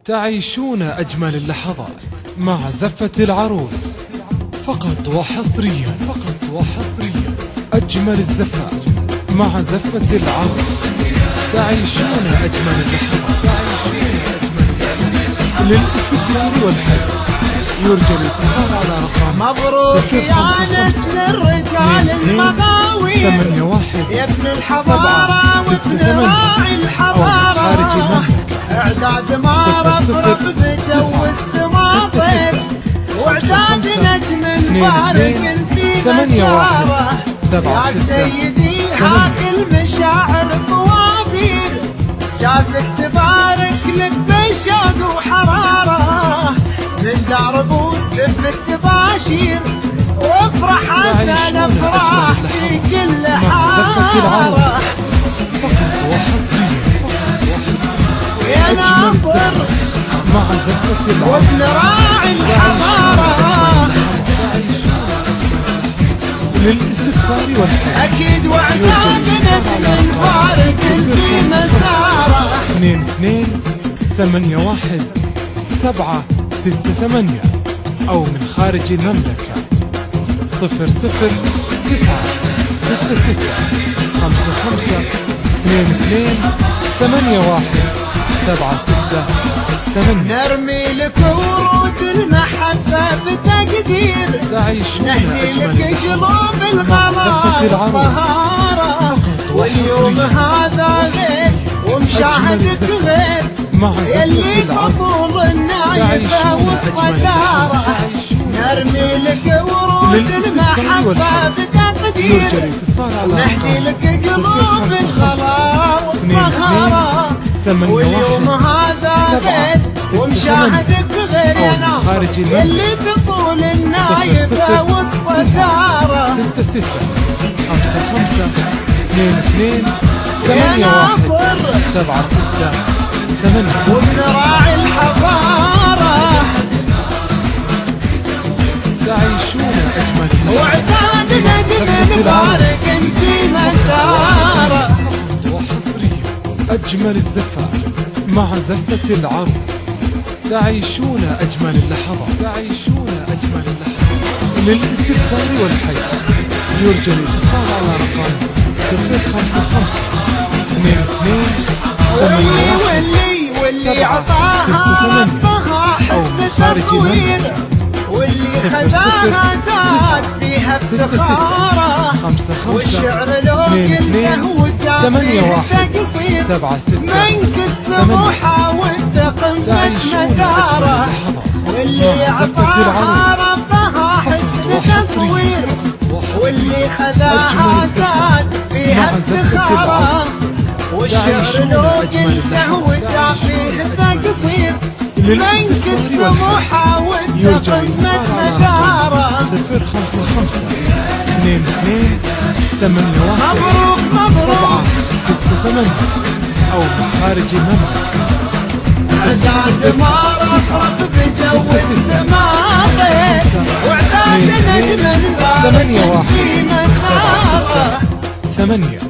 تعيشون أجمل اللحظات مع زفة العروس، فقط وحصريا أجمل الزفات مع زفة العروس. تعيشون أجمل اللحظات. للاستفسار والحجز يرجى الاتصال على رقم مبروك يا نسل الرجال المغاوي، 81 يا ابن الحضارة وابن راعي الحضارة. اعداد ما رفرف بجو السماطر، واعداد نجم بارق في مساره. يا سيدي حاق المشاعر طوابير، جاتك تبارك لك بشوق وحرارة. من دار ابوك تف التباشير، وافرح عسى الافراح في كل حارة. فقط وحصريا يا ناصر مع زفة العروس وابن راعي الحضارة. للاستفسار والحجز اكيد واعداد نجم بارق في مساره. 22 81 768 أو من خارج المملكة 00 9 66 55 22 81 768. نرمي لك ورود المحبة بتقدير، تعيشون نهدي لك أجمل قلوب مع زفة الغلا العروس. والطهارة. واليوم هذا غير ومشاهدك غير، مع يلي زفة العروس. بطول النايفة والصدارة. نرمي لك ورود المحبة بتقدير، يرجى الاتصال على نهدي لك قلوب الغلا والطهارة. واليوم هذا غير ومشاهدك غير يا ناصر، يلي تطول النايفة والصدارة. 66 55 22 يا 81 ناصر 768. وابن راعي الحضارة. تعيشون أجمل واعداد نجم بارق في مساره. وحصريا أجمل الزفات مع زفة العروس. تعيشون أجمل اللحظات. للاستفسار والحجز يرجى الاتصال على رقم 055 22 واللي عطاها ربها حسن تصوير، واللي خذاها زاد فيها افتخاره. والشعر لو قلته وجاب تقصير، منك السموحة والتقمة مداره. واللي عطاها ربها حسن تصوير، واللي خذاها زاد فيها افتخاره. والشعر لو قلته وجاب فيه تقصير، منك السموحة والتقمة مداره. 055 22 81 مبروك 768 أو من خارج المملكة. اعداد ما رفرف بجو السماء، واعداد نجم بارق في مساره. 8